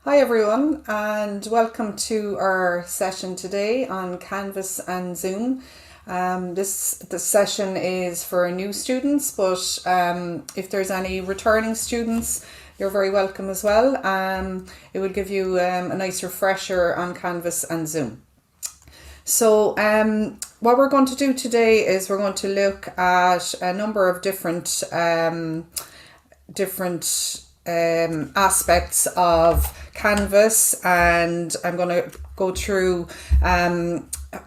Hi everyone, and welcome to our session today on Canvas and Zoom. This session is for new students, but if there's any returning students, you're very welcome as well. It will give you a nice refresher on Canvas and Zoom. So what we're going to do today is we're going to look at a number of different aspects of Canvas, and I'm going to go through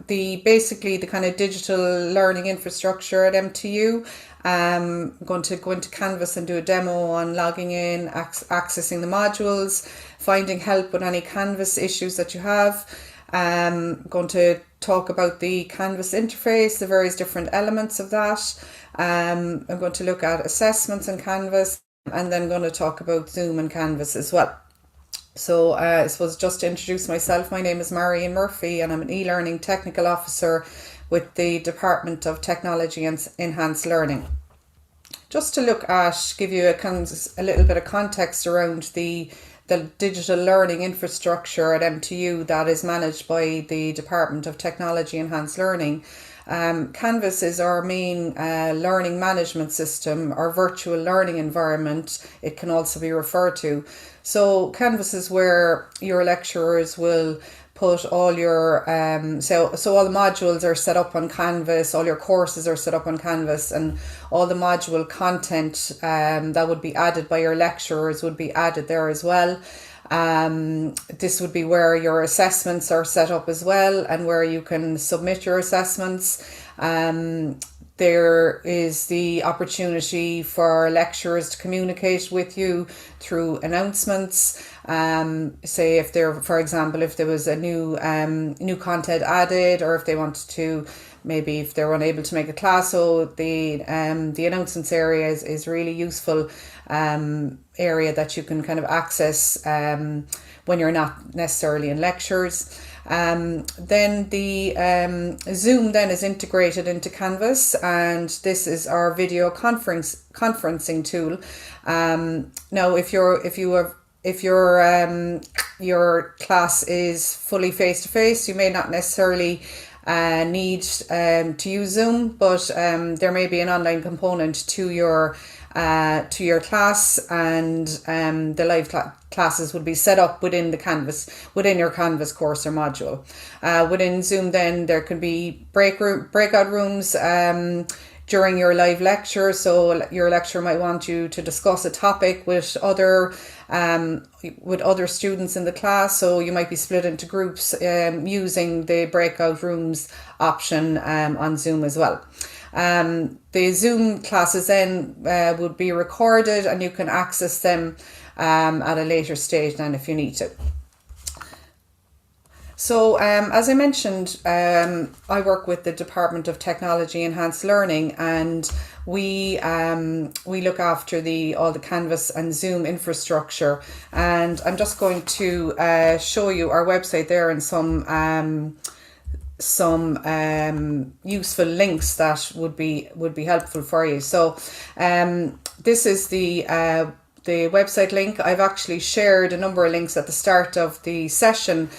basically the kind of digital learning infrastructure at MTU. I'm going to go into Canvas and do a demo on logging in, accessing the modules, finding help with any Canvas issues that you have. I'm going to talk about the Canvas interface, the various different elements of that. I'm going to look at assessments in Canvas, and then I'm going to talk about Zoom and Canvas as well. So I suppose just to introduce myself, my name is Marion Murphy and I'm an e-learning technical officer with the Department of Technology and Enhanced Learning. Just to give you a little bit of context around the digital learning infrastructure at MTU that is managed by the Department of Technology Enhanced Learning. Canvas is our main learning management system, our virtual learning environment, it can also be referred to. So Canvas is where your lecturers will put all your, so all the modules are set up on Canvas, all your courses are set up on Canvas, and all the module content that would be added by your lecturers would be added there as well. This would be where your assessments are set up as well, and where you can submit your assessments. There is the opportunity for lecturers to communicate with you through announcements. Say if for example, if there was a new content added, or if they wanted to, maybe if they're unable to make a class. So the announcements area is really useful area that you can kind of access when you're not necessarily in lectures. Then the Zoom then is integrated into Canvas, and this is our video conferencing tool. Now, if your class is fully face-to-face, you may not necessarily need to use Zoom, but there may be an online component to your class, and the live classes would be set up within your Canvas course or module. Within Zoom, then there can be breakout rooms during your live lecture. So your lecturer might want you to discuss a topic with other students in the class. So you might be split into groups using the breakout rooms option on Zoom as well. The Zoom classes then would be recorded, and you can access them at a later stage then if you need to. So as I mentioned, I work with the Department of Technology Enhanced Learning, and we look after all the Canvas and Zoom infrastructure. And I'm just going to show you our website there and some useful links that would be helpful for you. So this is the website link. I've actually shared a number of links at the start of the session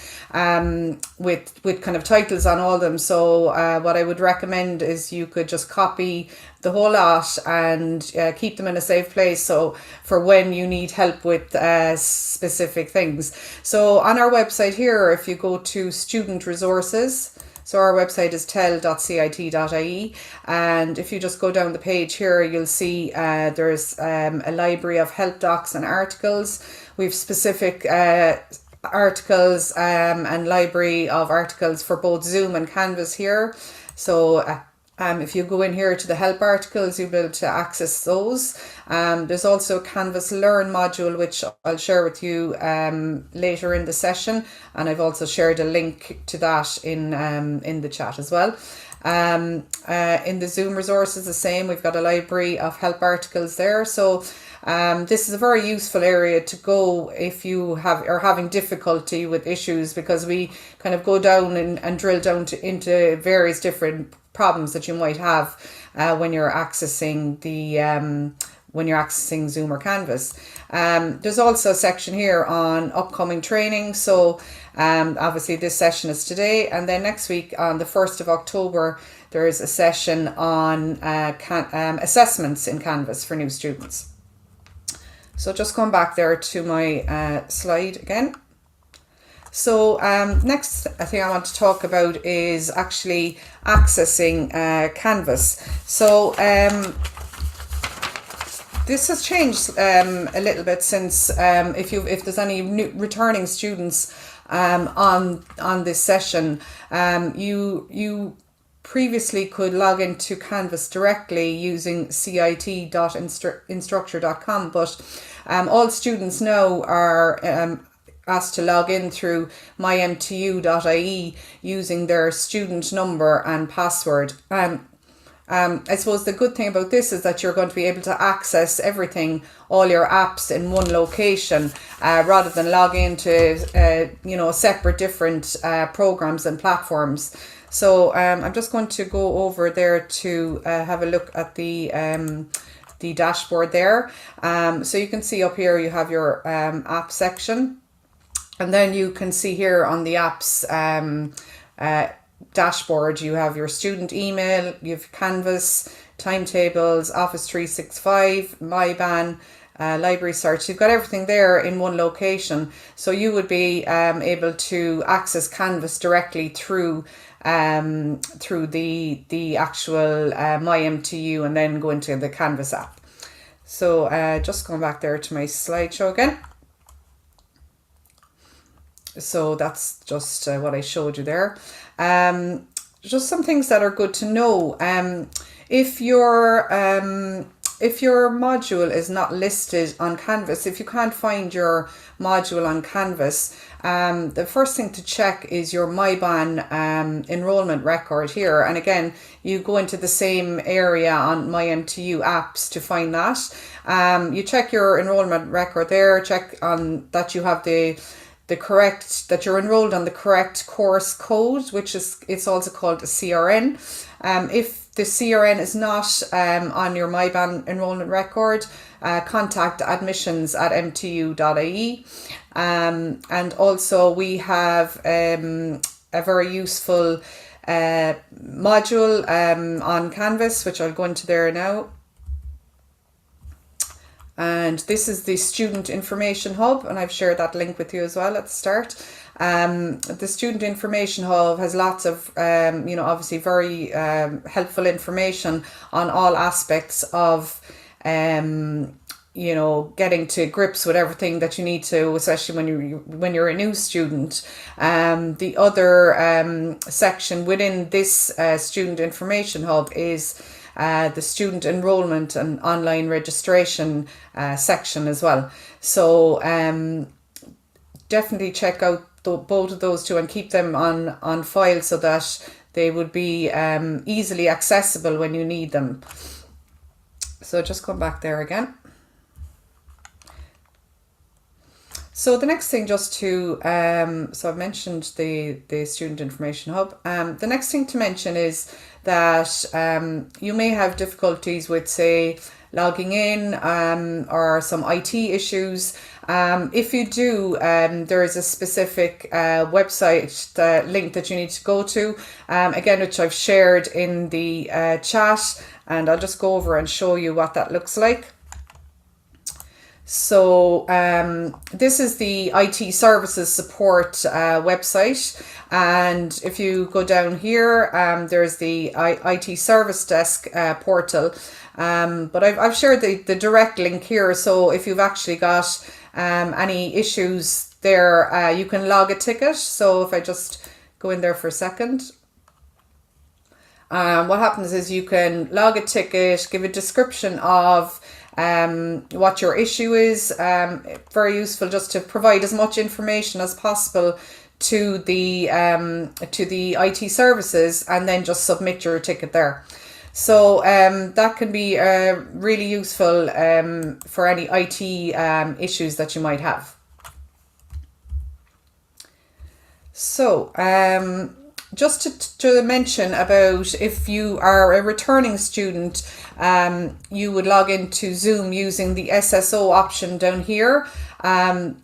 with kind of titles on all of them. So what I would recommend is you could just copy the whole lot and keep them in a safe place, so for when you need help with specific things. So on our website here, if you go to student resources, so our website is tel.cit.ie, and if you just go down the page here, you'll see there's a library of help docs and articles. We've specific articles and library of articles for both Zoom and Canvas here. So if you go in here to the help articles, you'll be able to access those. There's also a Canvas Learn module, which I'll share with you later in the session, and I've also shared a link to that in the chat as well. In the Zoom resources, the same. We've got a library of help articles there. So this is a very useful area to go if you are having difficulty with issues, because we kind of go down and drill down into various different problems that you might have when you're accessing when you're accessing Zoom or Canvas. There's also a section here on upcoming training. So obviously this session is today, and then next week on the 1st of October, there is a session on assessments in Canvas for new students. So just going back there to my slide again. So next thing I want to talk about is actually accessing Canvas. So this has changed a little bit since if there's any new returning students on this session, you previously could log into Canvas directly using cit.instructure.com, but all students now are asked to log in through mymtu.ie using their student number and password. I suppose the good thing about this is that you're going to be able to access everything, all your apps in one location, rather than log into separate different programs and platforms. So I'm just going to go over there to have a look at the dashboard there. So you can see up here you have your app section, and then you can see here on the apps dashboard you have your student email, you have Canvas, timetables, Office 365, MyBan, library search. You've got everything there in one location, so you would be able to access Canvas directly through the actual MyMTU, and then go into the Canvas app. So just going back there to my slideshow again. So that's just what I showed you there. Just some things that are good to know. If your module is not listed on Canvas, if you can't find your module on Canvas, the first thing to check is your MyBan enrollment record here. And again, you go into the same area on MyMTU apps to find that. You check your enrollment record there, check on that you have the correct, that you're enrolled on the correct course code, which is, it's also called a CRN. If the CRN is not on your MyBan enrollment record, contact admissions@mtu.ie. And also we have a very useful module on Canvas, which I'll go into there now. And this is the Student Information Hub, and I've shared that link with you as well at the start. The Student Information Hub has lots of, obviously very helpful information on all aspects of, getting to grips with everything that you need to, especially when you're a new student. The other section within this Student Information Hub is the student enrollment and online registration section as well. So definitely check out both of those two and keep them on file so that they would be easily accessible when you need them. So just come back there again. So the next thing, just to, so I've mentioned the Student Information Hub. The next thing to mention is that you may have difficulties with, say, logging in or some IT issues. If you do, there is a specific website link that you need to go to, again, which I've shared in the chat, and I'll just go over and show you what that looks like. So this is the IT services support website, and if you go down here, there's the IT service desk portal, but I've shared the direct link here, so if you've actually got any issues there, you can log a ticket. So if I just go in there for a second, what happens is you can log a ticket, give a description of what your issue is. Very useful just to provide as much information as possible to the IT services, and then just submit your ticket there. So that can be really useful for any IT issues that you might have. So just to mention about if you are a returning student, you would log into Zoom using the SSO option down here.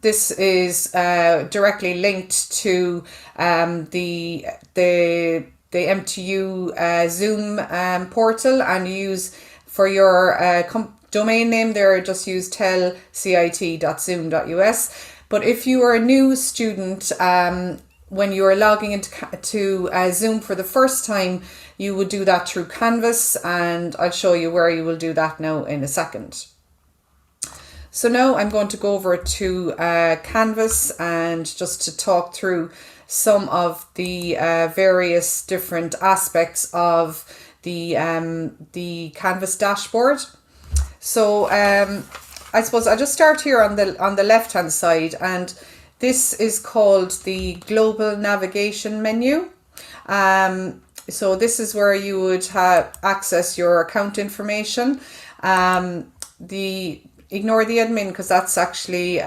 This is directly linked to the MTU Zoom portal, and use for your domain name there, just use telcit.zoom.us. But if you are a new student, when you are logging into Zoom for the first time, you would do that through Canvas, and I'll show you where you will do that now in a second. So now I'm going to go over to Canvas, and just to talk through some of the various different aspects of the Canvas dashboard. So I suppose I'll just start here on the left hand side, and this is called the global navigation menu. So this is where you would have access your account information. Ignore the admin, because that's actually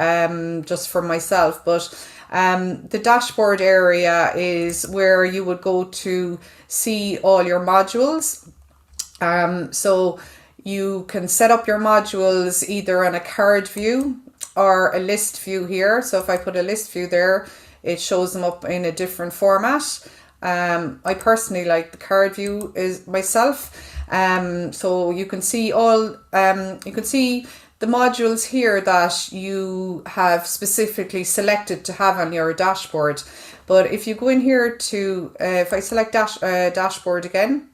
just for myself, but the dashboard area is where you would go to see all your modules. So you can set up your modules either on a card view or a list view here. So if I put a list view there, it shows them up in a different format. I personally like the card view is myself. So you can see you can see the modules here that you have specifically selected to have on your dashboard. But if you go in here to, if I select dashboard again,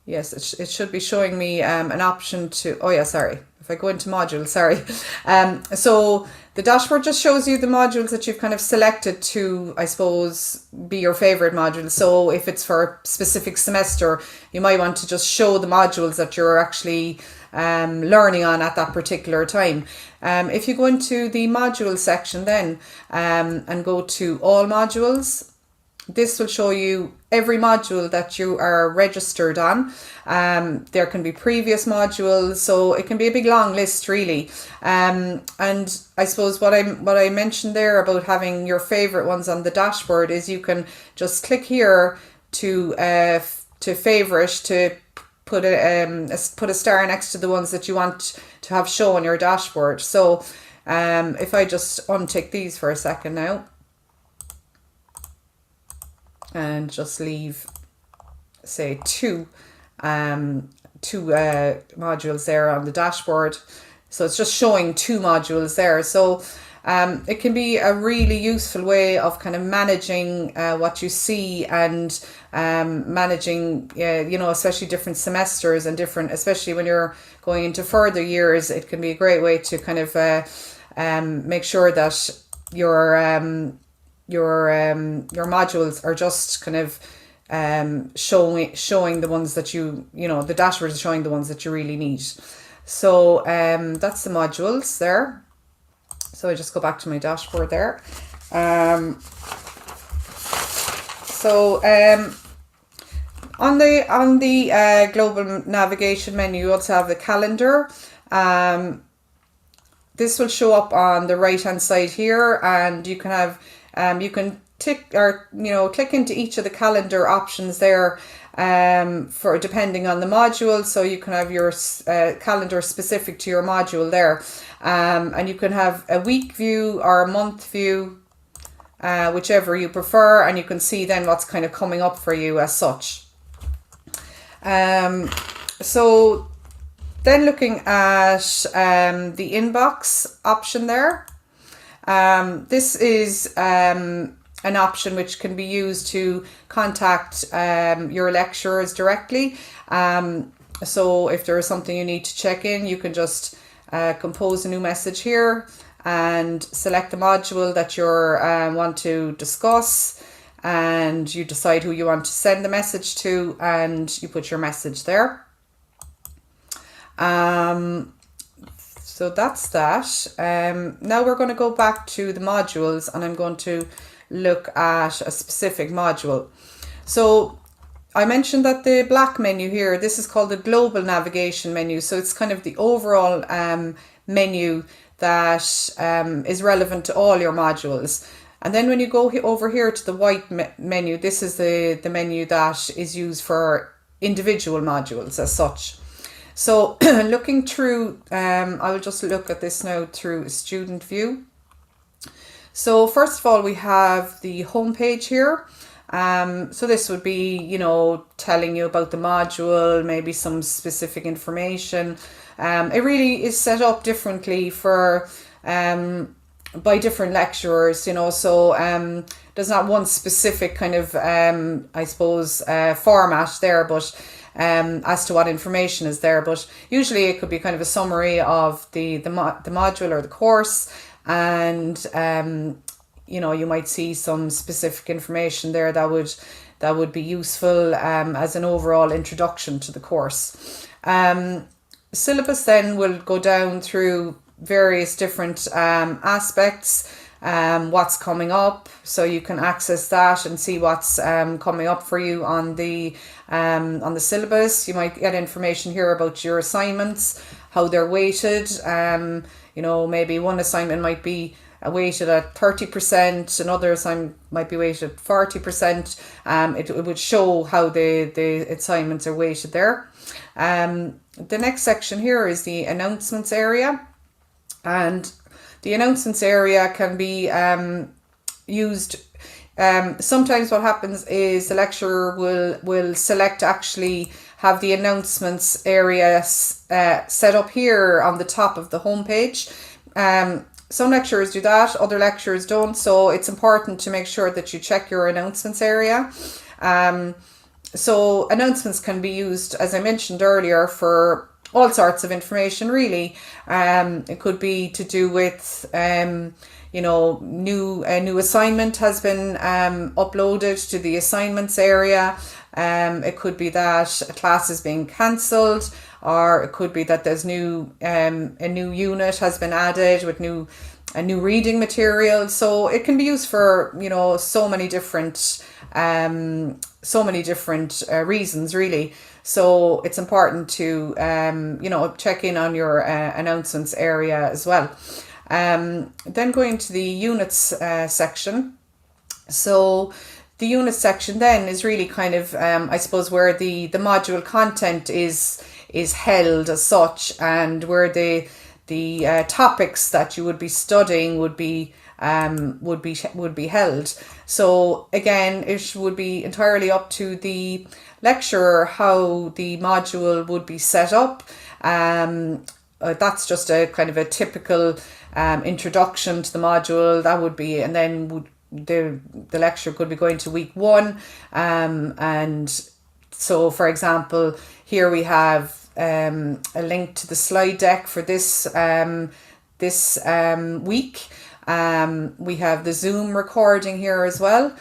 yes, it should be showing me an option to, oh yeah, sorry. If I go into modules, sorry. So the dashboard just shows you the modules that you've kind of selected to, I suppose, be your favorite module. So if it's for a specific semester, you might want to just show the modules that you're actually learning on at that particular time. If you go into the module section then and go to all modules, this will show you every module that you are registered on. There can be previous modules, so it can be a big long list really. And I suppose what I mentioned there about having your favorite ones on the dashboard is you can just click here to favorite, to put a star next to the ones that you want to have show on your dashboard. So if I just untick these for a second now, and just leave, say, two modules there on the dashboard. So it's just showing two modules there. So it can be a really useful way of kind of managing what you see, and managing, you know, especially different semesters and different, especially when you're going into further years, it can be a great way to kind of make sure that your modules are just kind of showing the ones that you know, the dashboard is showing the ones that you really need. So that's the modules there. So I just go back to my dashboard there. On the global navigation menu, you also have the calendar. This will show up on the right hand side here, and you can have you can tick or click into each of the calendar options there for depending on the module. So you can have your calendar specific to your module there, and you can have a week view or a month view, whichever you prefer, and you can see then what's kind of coming up for you as such. So then looking at the inbox option there, this is an option which can be used to contact your lecturers directly. So if there is something you need to check in, you can just compose a new message here and select the module that you want to discuss, and you decide who you want to send the message to, and you put your message there. So that's that. Now we're going to go back to the modules, and I'm going to look at a specific module. So I mentioned that the black menu here, this is called the global navigation menu. So it's kind of the overall menu that is relevant to all your modules. And then when you go over here to the white menu, this is the menu that is used for individual modules as such. So looking through, I will just look at this now through student view. So first of all, we have the home page here. So this would be, you know, telling you about the module, maybe some specific information. It really is set up differently for by different lecturers, you know, so there's not one specific kind of I suppose format there, but as to what information is there, but usually it could be kind of a summary of the module or the course, and you know, you might see some specific information there that would be useful as an overall introduction to the course. Syllabus then will go down through various different aspects, what's coming up, so you can access that and see what's coming up for you on the syllabus. You might get information here about your assignments, how they're weighted. You know, maybe one assignment might be weighted at 30%, another assignment might be weighted at 40%. It would show how the assignments are weighted there. The next section here is the announcements area, and the announcements area can be used. Sometimes what happens is the lecturer will select actually have the announcements area set up here on the top of the home page. Some lecturers do that, other lecturers don't, so it's important to make sure that you check your announcements area. So announcements can be used, as I mentioned earlier, for all sorts of information really. It could be to do with you know, a new assignment has been uploaded to the assignments area. It could be that a class is being cancelled, or it could be that there's a new unit has been added with a new reading material. So it can be used for, you know, so many different reasons really. So it's important to you know, check in on your announcements area as well. Then going to the units section. So the units section then is really kind of I suppose where the module content is held as such, and where the topics that you would be studying would be held. So again, it would be entirely up to the lecturer how the module would be set up. That's just a kind of a typical introduction to the module. That would be, and then the lecturer could be going to week 1, and so for example here we have a link to the slide deck for this week. We have the Zoom recording here as well.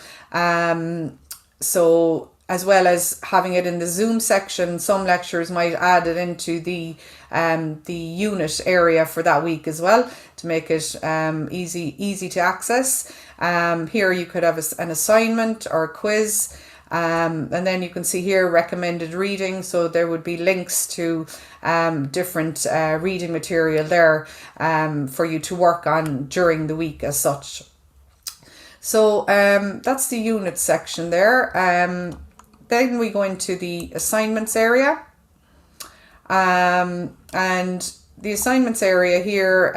So as well as having it in the Zoom section, some lecturers might add it into the unit area for that week as well, to make it easy to access. Here you could have an assignment or a quiz, and then you can see here recommended reading, so there would be links to different reading material there for you to work on during the week as such. So that's the unit section there. Then we go into the assignments area, and the assignments area here,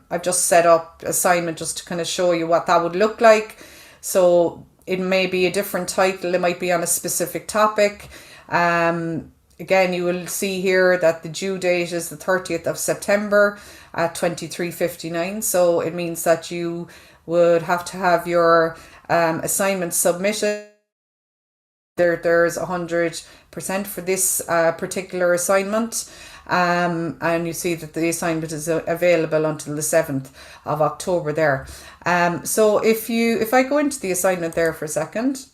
I've just set up assignment just to kind of show you what that would look like. So it may be a different title, it might be on a specific topic. Again, you will see here that the due date is the 30th of September at 23:59. So it means that you would have to have your assignment submitted. There's 100% for this particular assignment, and you see that the assignment is available until the 7th of October there. So if I go into the assignment there for a second,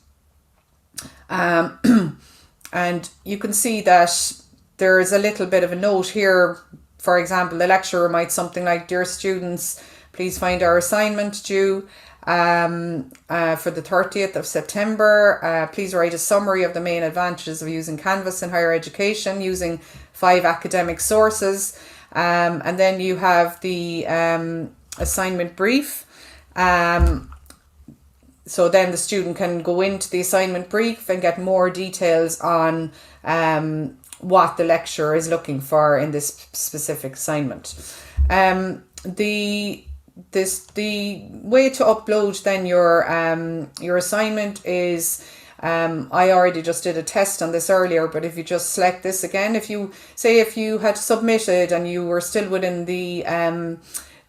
and you can see that there's a little bit of a note here. For example, the lecturer might something like, "Dear students, please find our assignment due for the 30th of September. Please write a summary of the main advantages of using Canvas in higher education using 5 academic sources." And then you have the assignment brief. So then the student can go into the assignment brief and get more details on what the lecturer is looking for in this specific assignment. The way to upload then your assignment is, I already just did a test on this earlier, but if you just select this again, if you had submitted and you were still within the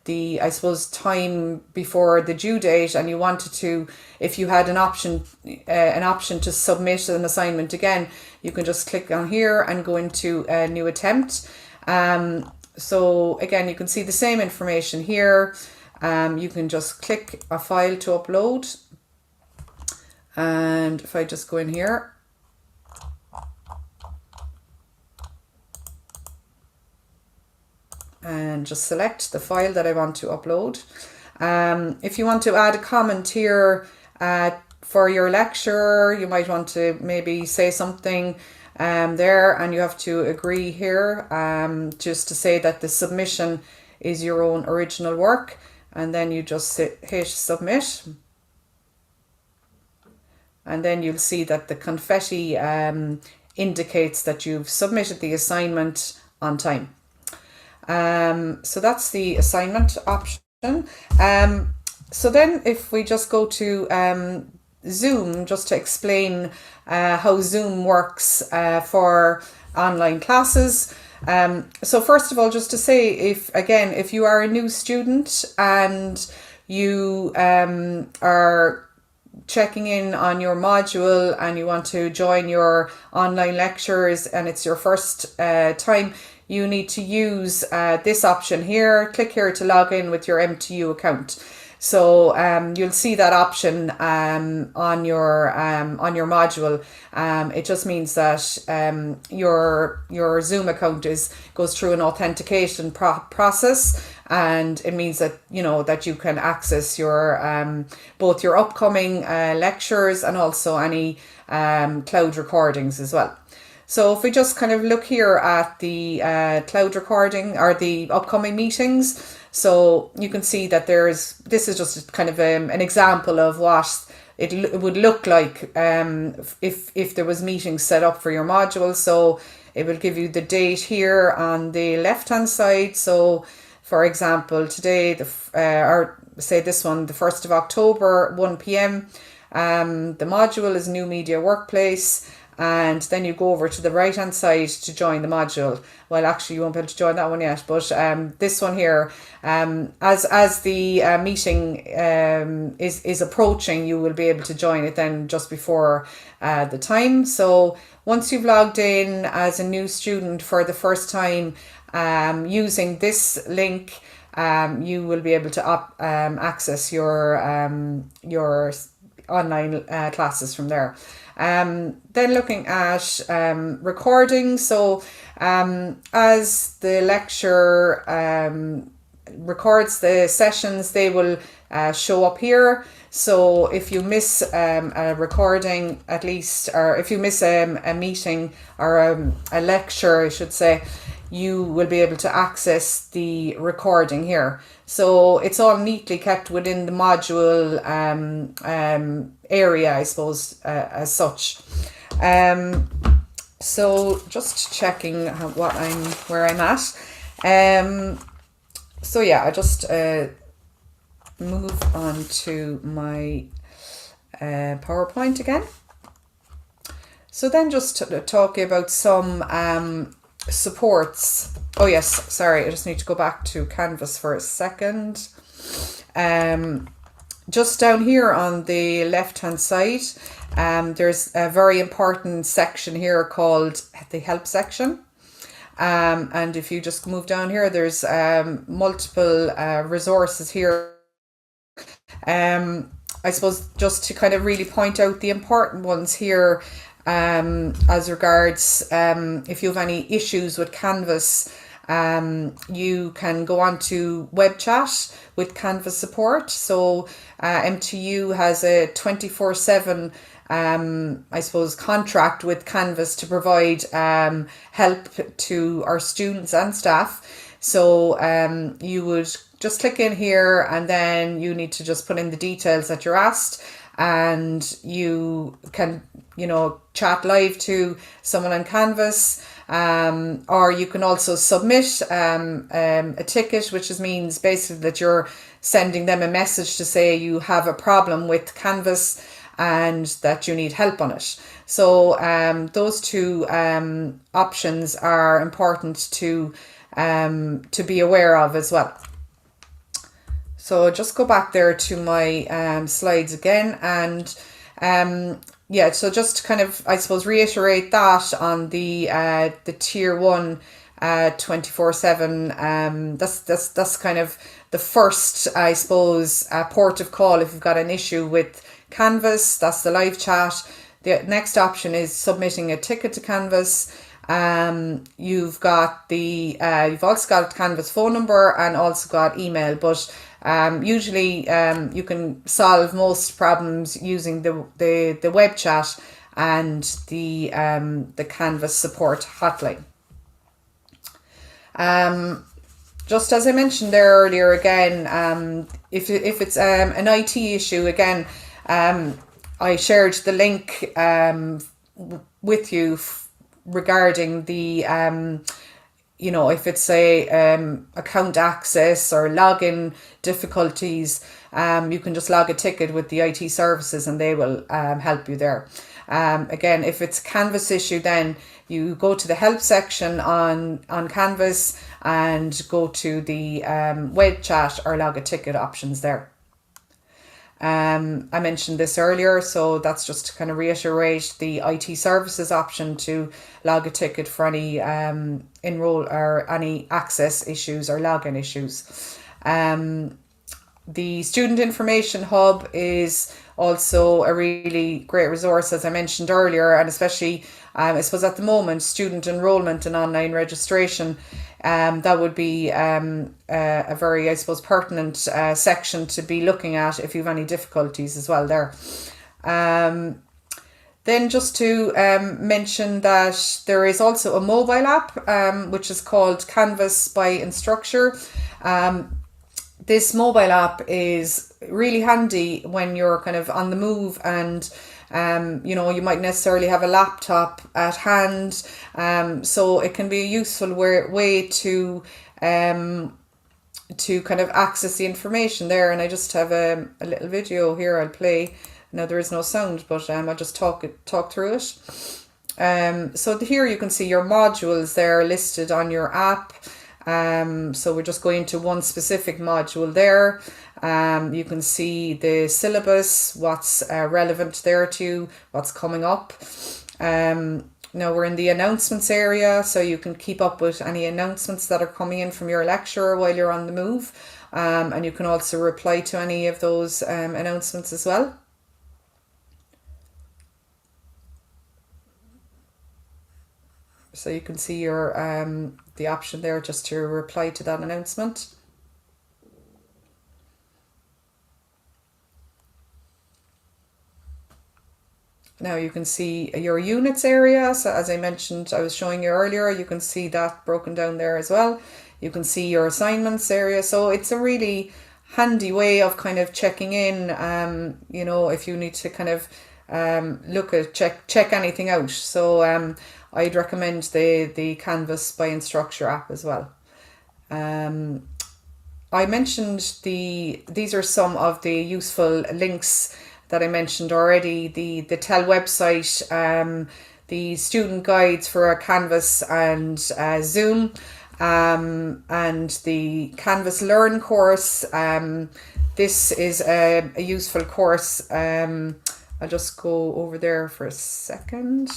I suppose time before the due date, and you wanted to, if you had an option to submit an assignment again, you can just click on here and go into a new attempt. So again, you can see the same information here. You can just click a file to upload, and if I just go in here, and just select the file that I want to upload. If you want to add a comment here for your lecturer, you might want to maybe say something there, and you have to agree here just to say that the submission is your own original work, and then you just hit submit, and then you'll see that the confetti indicates that you've submitted the assignment on time. So that's the assignment option. So then if we just go to Zoom, just to explain how Zoom works for online classes. So first of all, just to say, if you are a new student and you are checking in on your module and you want to join your online lectures and it's your first time, you need to use this option here. Click here to log in with your MTU account. So you'll see that option on your module. It just means that your Zoom account goes through an authentication process, and it means that that you can access your both your upcoming lectures and also any cloud recordings as well. So if we just kind of look here at the cloud recording or the upcoming meetings, so you can see that this is just kind of an example of what it would look like if there was meetings set up for your module. So it will give you the date here on the left hand side. So for example, today, or say this one, the 1st of October, 1 p.m. The module is New Media Workplace. And then you go over to the right hand side to join the module. Well, actually you won't be able to join that one yet, but this one here, as the meeting is approaching, you will be able to join it then just before the time. So once you've logged in as a new student for the first time using this link, you will be able to access your online classes from there. Then looking at recording, so as the lecturer records the sessions, they will show up here. So if you miss a recording, at least, or if you miss a meeting or a lecture, I should say, you will be able to access the recording here. So it's all neatly kept within the module area, I suppose, as such. So just checking where I'm at. So yeah, I just move on to my PowerPoint again. So then just talking about some supports. Oh yes, sorry, I just need to go back to Canvas for a second. Just down here on the left hand side, there's a very important section here called the help section. And if you just move down here, there's multiple resources here. I suppose just to kind of really point out the important ones here, as regards if you have any issues with Canvas, you can go on to web chat with Canvas support. So MTU has a 24/7 I suppose contract with Canvas to provide help to our students and staff. So you would just click in here, and then you need to just put in the details that you're asked, and you can, you know, chat live to someone on Canvas, or you can also submit a ticket, which means basically that you're sending them a message to say you have a problem with Canvas and that you need help on it. So those two options are important to be aware of as well. So just go back there to my slides again, and yeah, so just to kind of, I suppose, reiterate that on the tier 1 24/7, that's kind of the first, I suppose, port of call if you've got an issue with Canvas. That's the live chat. The next option is submitting a ticket to Canvas. You've got the you've also got Canvas phone number and also got email, but usually you can solve most problems using the web chat and the Canvas support hotline. Just as I mentioned there earlier, again, if it's an IT issue, again, I shared the link with you regarding the you know, if it's a account access or login difficulties, you can just log a ticket with the IT services and they will help you there. Again, if it's a Canvas issue, then you go to the help section on Canvas and go to the web chat or log a ticket options there. I mentioned this earlier, so that's just to kind of reiterate the IT services option to log a ticket for any enroll or any access issues or login issues. The Student Information Hub is also a really great resource, as I mentioned earlier, and especially I suppose at the moment, student enrolment and online registration, that would be a very, I suppose, pertinent section to be looking at if you have any difficulties as well there. Then just to mention that there is also a mobile app, which is called Canvas by Instructure. This mobile app is really handy when you're kind of on the move and you know, you might necessarily have a laptop at hand, so it can be a useful way to kind of access the information there. And I just have a little video here I'll play. Now there is no sound, but I'll just talk through it. So here you can see your modules there listed on your app. So we're just going to one specific module there. You can see the syllabus, what's relevant there to you, what's coming up. Now we're in the announcements area, so you can keep up with any announcements that are coming in from your lecturer while you're on the move. And you can also reply to any of those announcements as well. So you can see your the option there just to reply to that announcement. Now you can see your units area. So as I mentioned, I was showing you earlier, you can see that broken down there as well. You can see your assignments area. So it's a really handy way of kind of checking in, you know, if you need to kind of look at, check anything out. So I'd recommend the Canvas by Instructure app as well. I mentioned these are some of the useful links that I mentioned already. The TEL website, the student guides for Canvas and Zoom, and the Canvas Learn course. This is a useful course. I'll just go over there for a second.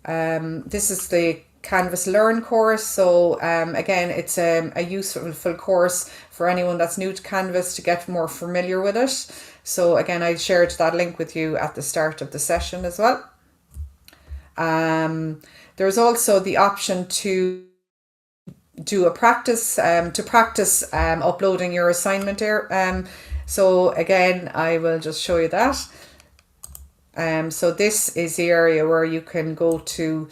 This is the Canvas Learn course. So again, it's a useful course for anyone that's new to Canvas to get more familiar with it. So again, I shared that link with you at the start of the session as well. There's also the option to do a practice, uploading your assignment here. So again, I will just show you that. So this is the area where you can go to,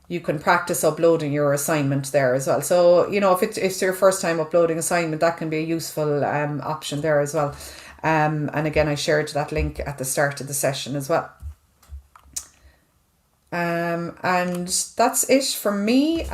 you can practice uploading your assignment there as well. So, you know, if it's your first time uploading assignment, that can be a useful option there as well. And again, I shared that link at the start of the session as well. And that's it from me.